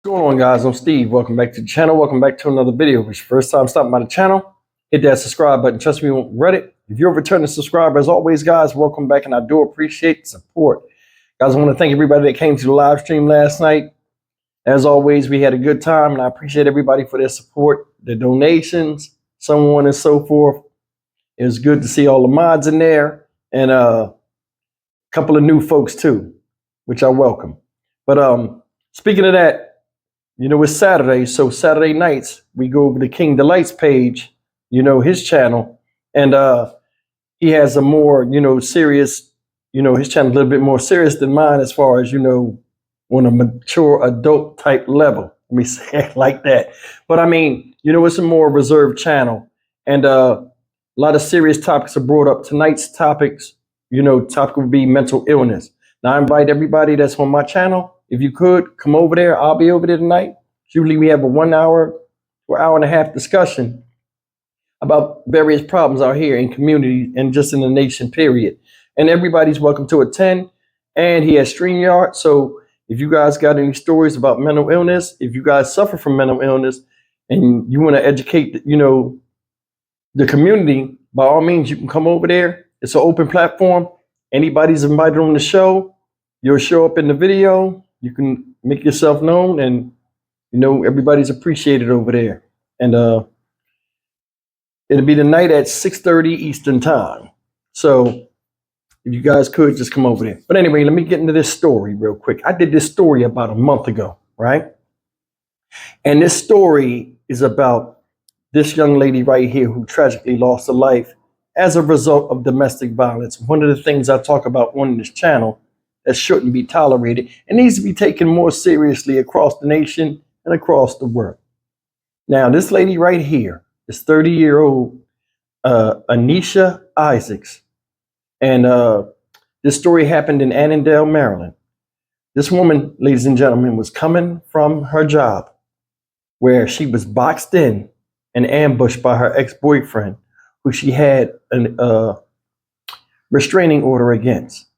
What's going on, guys? I'm Steve. Welcome back to the channel. Welcome back to another video. If it's your first time stopping by the channel, hit that subscribe button. Trust me, you won't regret it. If you're a returning subscriber, as always, guys, welcome back, and I do appreciate the support. Guys, I want to thank everybody that came to the live stream last night. As always, we had a good time, and I appreciate everybody for their support, the donations, so on and so forth. It was good to see all the mods in there, and a couple of new folks too, which I welcome. But speaking of that, you know, it's Saturday, so Saturday nights we go over to King Delight's page, you know, his channel, and he has a more, serious, his channel a little bit more serious than mine as far as, on a mature adult type level. Let me say it like that. But I mean, it's a more reserved channel, and a lot of serious topics are brought up. Tonight's topic would be mental illness. Now, I invite everybody that's on my channel, if you could, come over there. I'll be over there tonight. Usually we have a 1 hour or hour and a half discussion about various problems out here in community and just in the nation, period. And everybody's welcome to attend. And he has StreamYard. So if you guys got any stories about mental illness, if you guys suffer from mental illness and you want to educate, the community, by all means, you can come over there. It's an open platform. Anybody's invited on the show. You'll show up in the video. You can make yourself known, and everybody's appreciated over there. And it'll be tonight at 6:30 Eastern time. So if you guys could just come over there. But anyway, let me get into this story real quick. I did this story about a month ago, right? And this story is about this young lady right here who tragically lost her life as a result of domestic violence. One of the things I talk about on this channel that shouldn't be tolerated and needs to be taken more seriously across the nation and across the world. Now, this lady right here is 30-year-old Anisha Isaacs. And this story happened in Annandale, Maryland. This woman, ladies and gentlemen, was coming from her job where she was boxed in and ambushed by her ex-boyfriend, who she had a restraining order against.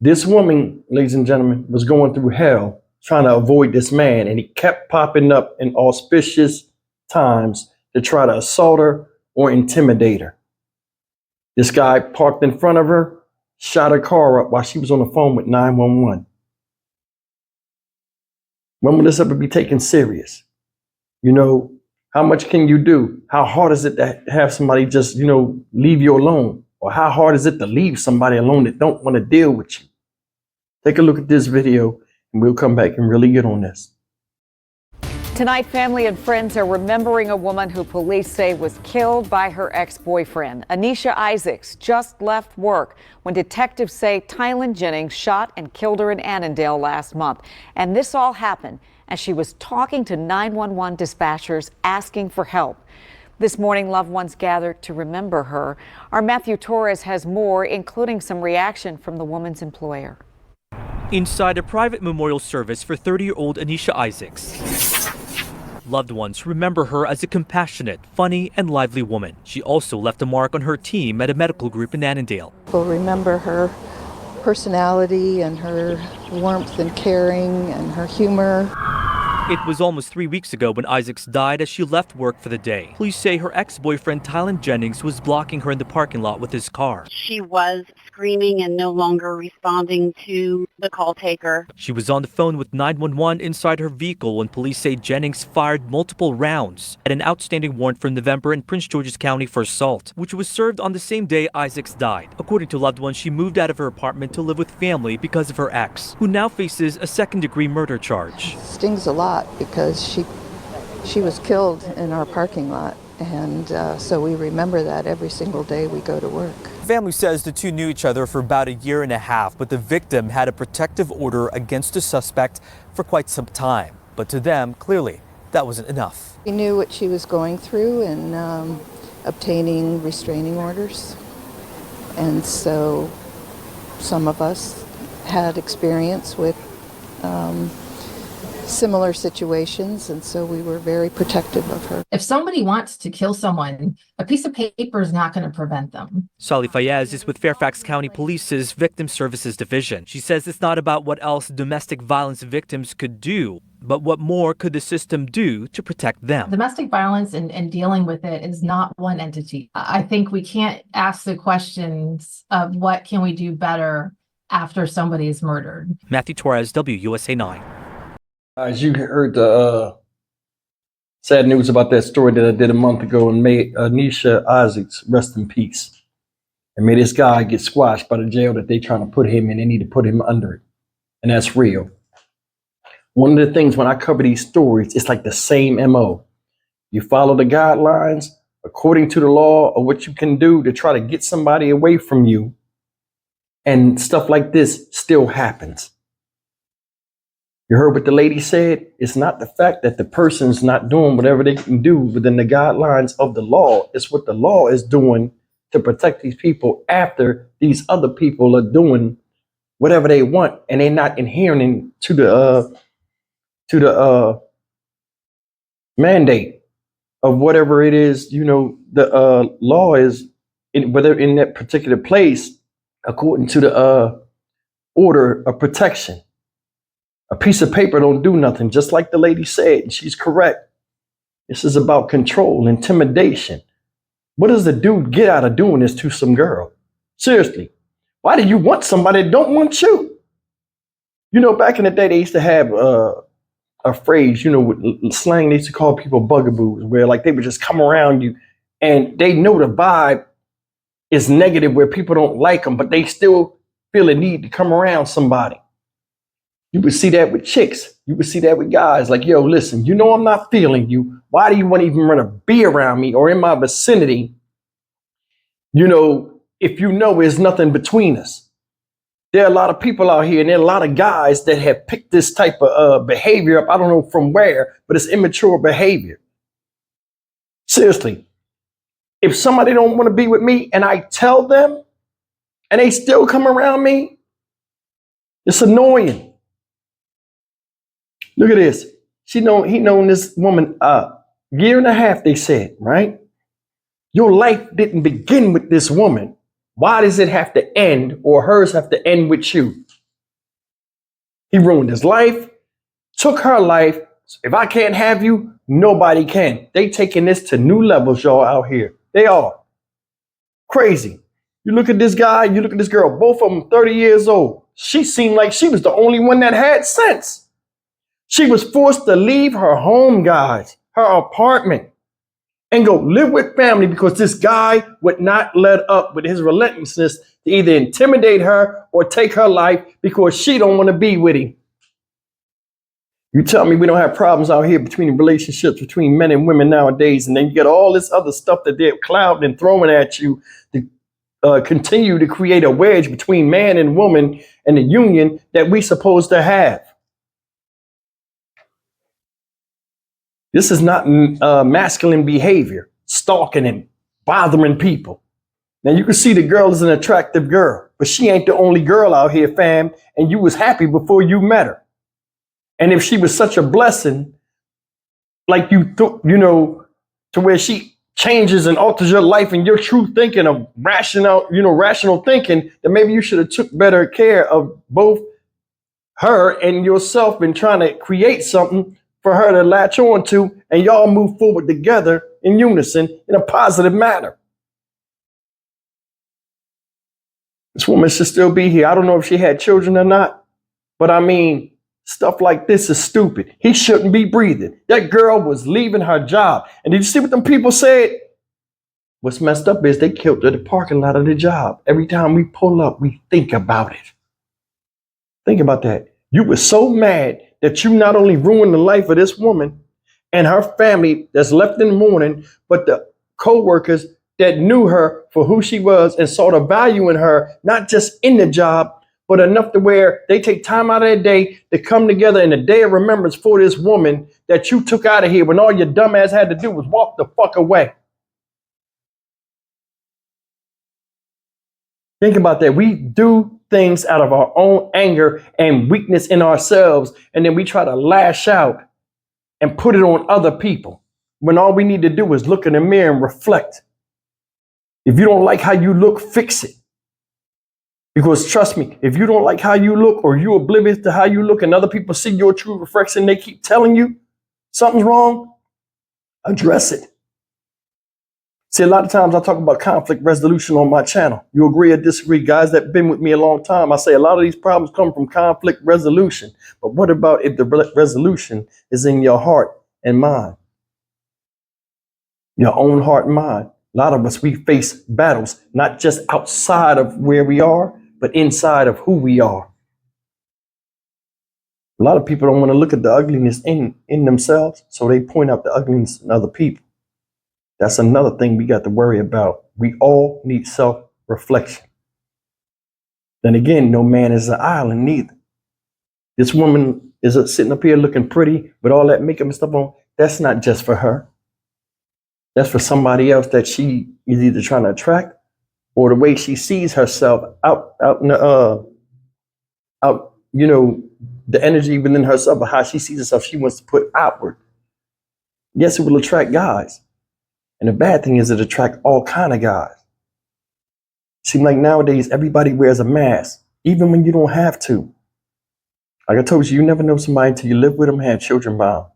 This woman, ladies and gentlemen, was going through hell trying to avoid this man, and he kept popping up in auspicious times to try to assault her or intimidate her. This guy parked in front of her, shot her car up while she was on the phone with 911. When will this ever be taken serious? How much can you do? How hard is it to have somebody just, leave you alone? Or how hard is it to leave somebody alone that don't want to deal with you? Take a look at this video, and we'll come back and really get on this. Tonight, family and friends are remembering a woman who police say was killed by her ex-boyfriend. Anisha Isaacs just left work when detectives say Tylen Jennings shot and killed her in Annandale last month. And this all happened as she was talking to 911 dispatchers asking for help. This morning, loved ones gathered to remember her. Our Matthew Torres has more, including some reaction from the woman's employer. Inside a private memorial service for 30-year-old Anisha Isaacs. Loved ones remember her as a compassionate, funny, and lively woman. She also left a mark on her team at a medical group in Annandale. We'll remember her personality and her warmth and caring and her humor. It was almost 3 weeks ago when Isaacs died as she left work for the day. Police say her ex-boyfriend Tylen Jennings was blocking her in the parking lot with his car. She was screaming and no longer responding to the call taker. She was on the phone with 911 inside her vehicle when police say Jennings fired multiple rounds at an outstanding warrant from November in Prince George's County for assault, which was served on the same day Isaacs died. According to loved ones, she moved out of her apartment to live with family because of her ex, who now faces a second-degree murder charge. Stings a lot because she was killed in our parking lot, and so we remember that every single day we go to work. Family says the two knew each other for about a year and a half, but the victim had a protective order against the suspect for quite some time. But to them, clearly, that wasn't enough. We knew what she was going through in obtaining restraining orders, and so some of us had experience with similar situations, and so we were very protective of her. If somebody wants to kill someone, a piece of paper is not going to prevent them. Sally Fayez is with Fairfax County Police's Victim Services Division. She says it's not about what else domestic violence victims could do, but what more could the system do to protect them. Domestic violence and dealing with it is not one entity. I think we can't ask the questions of what can we do better after somebody is murdered. Matthew Torres, WUSA 9. As you heard the sad news about that story that I did a month ago, and may Anisha Isaacs rest in peace. And may this guy get squashed by the jail that they trying to put him in. They need to put him under it. And that's real. One of the things when I cover these stories, it's like the same MO. You follow the guidelines according to the law of what you can do to try to get somebody away from you. And stuff like this still happens. You heard what the lady said? It's not the fact that the person's not doing whatever they can do within the guidelines of the law. It's what the law is doing to protect these people after these other people are doing whatever they want, and they're not adhering to the mandate of whatever it is, the law is, whether in that particular place, according to the order of protection. A piece of paper don't do nothing, just like the lady said, and she's correct. This is about control, intimidation. What does the dude get out of doing this to some girl? Seriously, why do you want somebody that don't want you? Back in the day, they used to have a phrase, with slang, they used to call people bugaboos, where like they would just come around you and they know the vibe is negative, where people don't like them, but they still feel a need to come around somebody. You would see that with chicks. You would see that with guys. Like, yo, listen, I'm not feeling you. Why do you want to even want to be around me or in my vicinity? If there's nothing between us. There are a lot of people out here, and there are a lot of guys that have picked this type of behavior up. I don't know from where, but it's immature behavior. Seriously, if somebody don't want to be with me and I tell them and they still come around me, it's annoying. Look at this. He known this woman a year and a half, they said, right? Your life didn't begin with this woman. Why does it have to end, or hers have to end with you? He ruined his life, took her life. If I can't have you, nobody can. They taking this to new levels, y'all, out here. They are. Crazy. You look at this guy, you look at this girl, both of them 30 years old. She seemed like she was the only one that had sense. She was forced to leave her home, guys, her apartment, and go live with family because this guy would not let up with his relentlessness to either intimidate her or take her life because she don't want to be with him. You tell me we don't have problems out here between relationships between men and women nowadays, and then you get all this other stuff that they're clouding and throwing at you to continue to create a wedge between man and woman and the union that we supposed to have. This is not masculine behavior, stalking and bothering people. Now you can see the girl is an attractive girl, but she ain't the only girl out here, fam, and you was happy before you met her. And if she was such a blessing, like to where she changes and alters your life and your true thinking of rational thinking, then maybe you should have took better care of both her and yourself in trying to create something for her to latch on to, and y'all move forward together in unison in a positive manner. This woman should still be here. I don't know if she had children or not, but I mean, stuff like this is stupid. He shouldn't be breathing. That girl was leaving her job. And did you see what them people said? What's messed up is they killed her at the parking lot of the job. Every time we pull up, we think about it. Think about that. You were so mad that you not only ruined the life of this woman and her family that's left in the mourning, but the co-workers that knew her for who she was and saw the value in her, not just in the job, but enough to where they take time out of their day to come together in a day of remembrance for this woman that you took out of here when all your dumb ass had to do was walk the fuck away. Think about that. We do things out of our own anger and weakness in ourselves, and then we try to lash out and put it on other people, when all we need to do is look in the mirror and reflect. If you don't like how you look, fix it. Because trust me, if you don't like how you look, or you're oblivious to how you look, and other people see your true reflection, they keep telling you something's wrong, address it. See, a lot of times I talk about conflict resolution on my channel. You agree or disagree, guys that have been with me a long time. I say a lot of these problems come from conflict resolution. But what about if the resolution is in your heart and mind? Your own heart and mind. A lot of us, we face battles, not just outside of where we are, but inside of who we are. A lot of people don't want to look at the ugliness in themselves, so they point out the ugliness in other people. That's another thing we got to worry about. We all need self-reflection. Then again, no man is an island neither. This woman is sitting up here looking pretty with all that makeup and stuff on. That's not just for her. That's for somebody else that she is either trying to attract, or the way she sees herself out in the, the energy within herself, or how she sees herself, she wants to put outward. Yes, it will attract guys. And the bad thing is it attracts all kind of guys. Seems like nowadays everybody wears a mask, even when you don't have to. Like I told you, you never know somebody until you live with them, have children by them.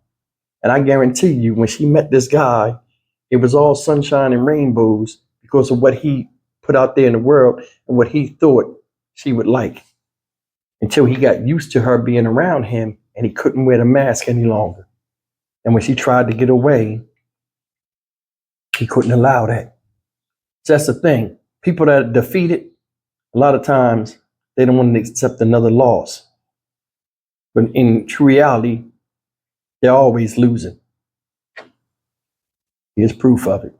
And I guarantee you, when she met this guy, it was all sunshine and rainbows because of what he put out there in the world and what he thought she would like. Until he got used to her being around him and he couldn't wear the mask any longer. And when she tried to get away, he couldn't allow that. That's the thing. People that are defeated, a lot of times, they don't want to accept another loss. But in true reality, they're always losing. Here's proof of it.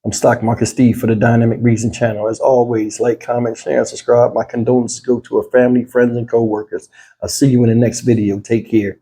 I'm Stock Market Steve for the Dynamic Reason channel. As always, like, comment, share, and subscribe. My condolences go to her family, friends, and co-workers. I'll see you in the next video. Take care.